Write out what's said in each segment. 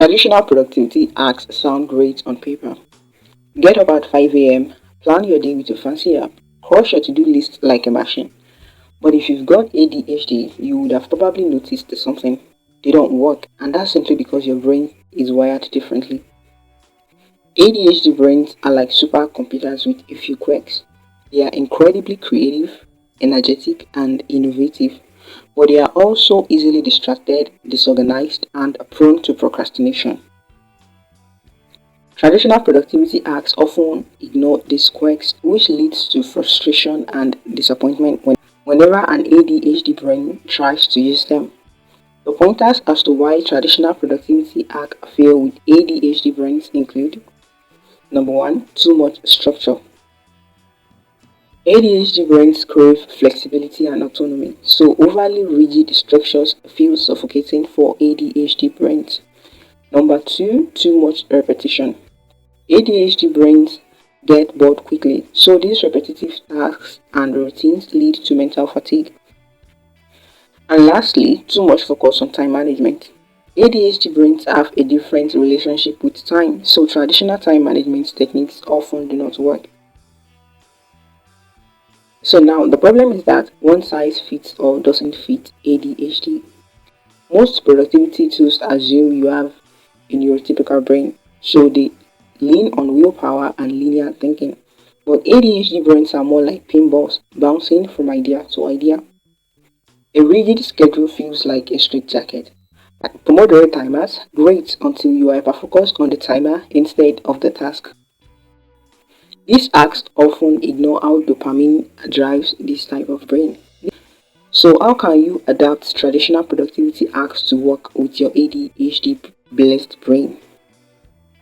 Traditional productivity hacks sound great on paper. Get up at 5 a.m., plan your day with a fancy app, crush your to-do list like a machine. But if you've got ADHD, you would have probably noticed something. They don't work, and that's simply because your brain is wired differently. ADHD brains are like supercomputers with a few quirks. They are incredibly creative, energetic, and innovative, but they are also easily distracted, disorganized, and prone to procrastination. Traditional productivity hacks often ignore these quirks, which leads to frustration and disappointment whenever an ADHD brain tries to use them. The pointers as to why traditional productivity hacks fail with ADHD brains include: number one, too much structure. ADHD brains crave flexibility and autonomy, so overly rigid structures feel suffocating for ADHD brains. Number two, too much repetition. ADHD brains get bored quickly, so these repetitive tasks and routines lead to mental fatigue. And lastly, too much focus on time management. ADHD brains have a different relationship with time, so traditional time management techniques often do not work. So now the problem is that one size fits all doesn't fit ADHD. Most productivity tools assume you have a neurotypical brain, so they lean on willpower and linear thinking. But ADHD brains are more like pinballs, bouncing from idea to idea. A rigid schedule feels like a straitjacket. Pomodoro timers, great until you are hyper-focused on the timer instead of the task. These hacks often ignore how dopamine drives this type of brain. So how can you adapt traditional productivity hacks to work with your ADHD blessed brain?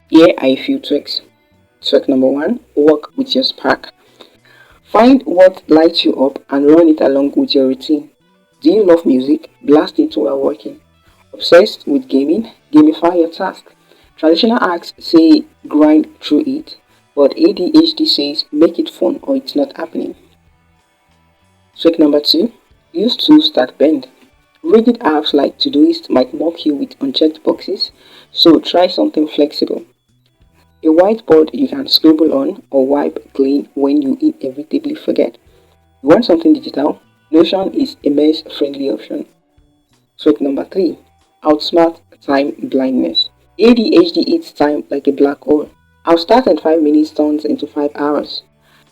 Here are a few tricks. Trick number one, work with your spark. Find what lights you up and run it along with your routine. Do you love music? Blast it while working. Obsessed with gaming? Gamify your task. Traditional hacks say grind through it, but ADHD says make it fun or it's not happening. Trick number two, use tools that bend. Rigid apps like Todoist might mock you with unchecked boxes, so try something flexible. A whiteboard you can scribble on or wipe clean when you inevitably forget. You want something digital? Notion is a mess-friendly option. Trick number three, outsmart time blindness. ADHD eats time like a black hole. I'll start in 5 minutes turns into 5 hours.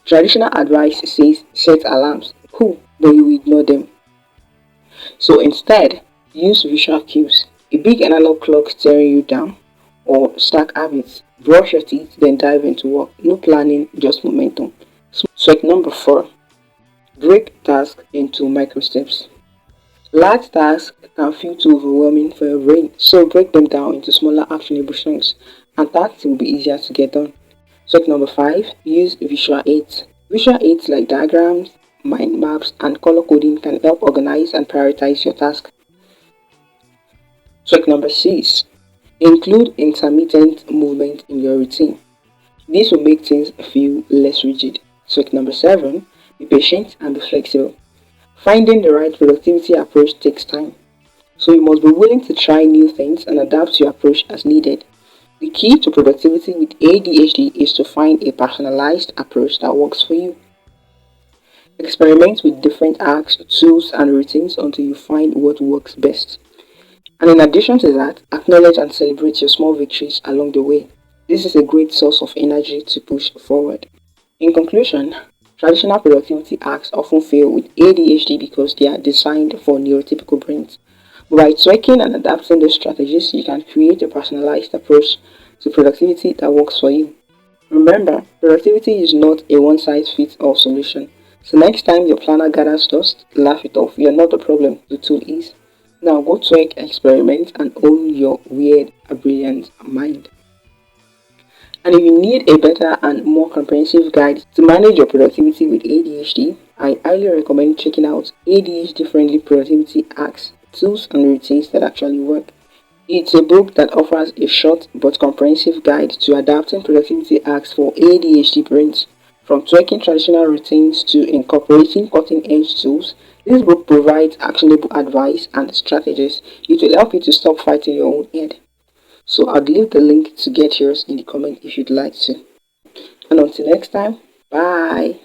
Traditional advice says set alarms. Cool, but you ignore them. So instead, use visual cues. A big analog clock staring you down, or stack habits. Brush your teeth, then dive into work. No planning, just momentum. Trick number four, break tasks into micro steps. Large tasks can feel too overwhelming for your brain, so break them down into smaller actionable chunks, and tasks will be easier to get done. Trick number five, use visual aids. Visual aids like diagrams, mind maps, and color coding can help organize and prioritize your task. Trick number six, include intermittent movement in your routine. This will make things feel less rigid. Trick number seven, be patient and be flexible. Finding the right productivity approach takes time, so you must be willing to try new things and adapt your approach as needed. The key to productivity with ADHD is to find a personalized approach that works for you. Experiment with different hacks, tools, and routines until you find what works best. And in addition to that, acknowledge and celebrate your small victories along the way. This is a great source of energy to push forward. In conclusion, traditional productivity hacks often fail with ADHD because they are designed for neurotypical brains. But by tweaking and adapting those strategies, you can create a personalized approach to productivity that works for you. Remember, productivity is not a one-size-fits-all solution. So next time your planner gathers dust, laugh it off. You're not the problem, the tool is. Now go tweak, experiment, and own your weird, brilliant mind. And if you need a better and more comprehensive guide to manage your productivity with ADHD, I highly recommend checking out ADHD-friendly productivity hacks, tools, and routines that actually work. It's a book that offers a short but comprehensive guide to adapting productivity hacks for ADHD brains. From tweaking traditional routines to incorporating cutting-edge tools, this book provides actionable advice and strategies. It will help you to stop fighting your own head. So I'll leave the link to get yours in the comment if you'd like to. And until next time, bye.